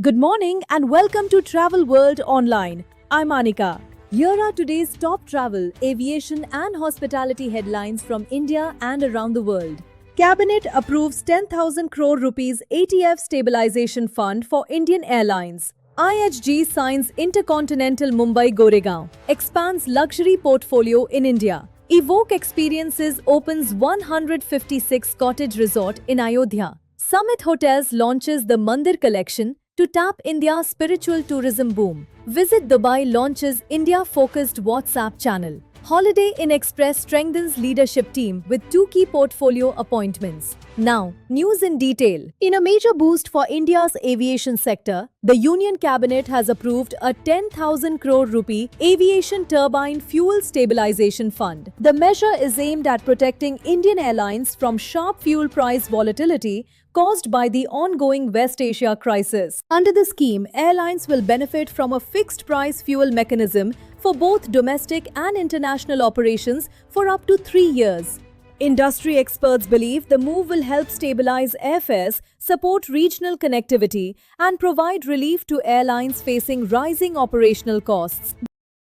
Good morning and welcome to Travel World Online. I'm Anika. Here are today's top travel, aviation and hospitality headlines from India and around the world. Cabinet approves 10,000 crore rupees ATF stabilization fund for Indian Airlines. IHG signs Intercontinental Mumbai-Goregaon, expands luxury portfolio in India. Evoke Experiences opens 156 cottage resort in Ayodhya. Summit Hotels launches the Mandir Collection to tap India's spiritual tourism boom. Visit Dubai launches India-focused WhatsApp channel. Holiday Inn Express strengthens leadership team with 2 key portfolio appointments. Now, news in detail. In a major boost for India's aviation sector, the Union Cabinet has approved a 10,000 crore rupee aviation turbine fuel stabilization fund. The measure is aimed at protecting Indian Airlines from sharp fuel price volatility caused by the ongoing West Asia crisis. Under the scheme, airlines will benefit from a fixed price fuel mechanism for both domestic and international operations for up to 3 years. Industry experts believe the move will help stabilize airfares, support regional connectivity, and provide relief to airlines facing rising operational costs.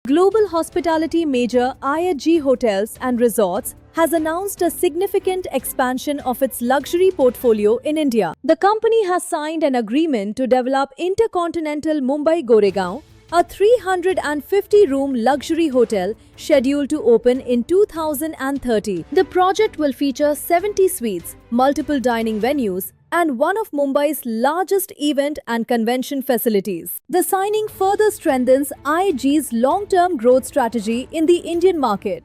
Global hospitality major IHG Hotels and Resorts has announced a significant expansion of its luxury portfolio in India. The company has signed an agreement to develop Intercontinental Mumbai-Goregaon, a 350-room luxury hotel scheduled to open in 2030. The project will feature 70 suites, multiple dining venues, and one of Mumbai's largest event and convention facilities. The signing further strengthens IHG's long-term growth strategy in the Indian market.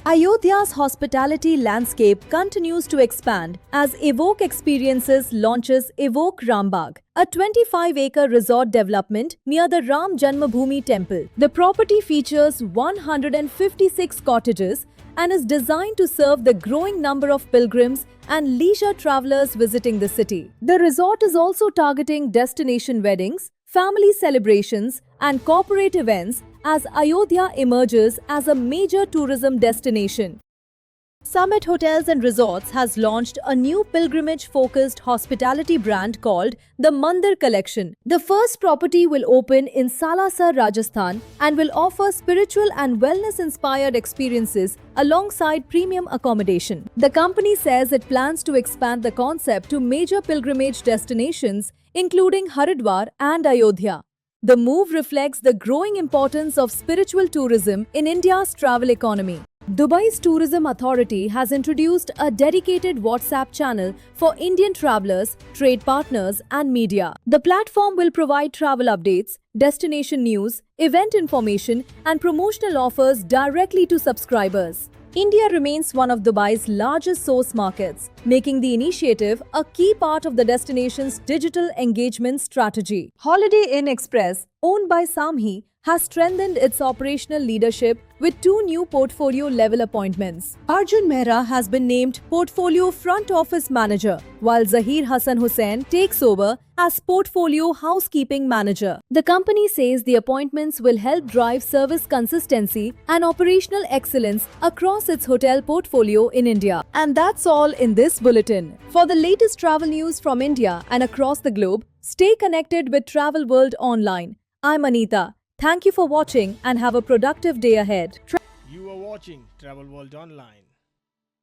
Ayodhya's hospitality landscape continues to expand as Evoke Experiences launches Evoke Rambagh, a 25-acre resort development near the Ram Janmabhoomi temple. The property features 156 cottages and is designed to serve the growing number of pilgrims and leisure travelers visiting the city. The resort is also targeting destination weddings, family celebrations, and corporate events as Ayodhya emerges as a major tourism destination. Summit Hotels and Resorts has launched a new pilgrimage-focused hospitality brand called the Mandir Collection. The first property will open in Salasar, Rajasthan and will offer spiritual and wellness-inspired experiences alongside premium accommodation. The company says it plans to expand the concept to major pilgrimage destinations including Haridwar and Ayodhya. The move reflects the growing importance of spiritual tourism in India's travel economy. Dubai's Tourism Authority has introduced a dedicated WhatsApp channel for Indian travelers, trade partners, and media. The platform will provide travel updates, destination news, event information, and promotional offers directly to subscribers. India remains one of Dubai's largest source markets, making the initiative a key part of the destination's digital engagement strategy. Holiday Inn Express, owned by Samhi, has strengthened its operational leadership with 2 new portfolio-level appointments. Arjun Mehra has been named Portfolio Front Office Manager, while Zahir Hassan Hussain takes over as Portfolio Housekeeping Manager. The company says the appointments will help drive service consistency and operational excellence across its hotel portfolio in India. And that's all in this bulletin. For the latest travel news from India and across the globe, stay connected with Travel World Online. I'm Anita. Thank you for watching and have a productive day ahead. You are watching Travel World Online.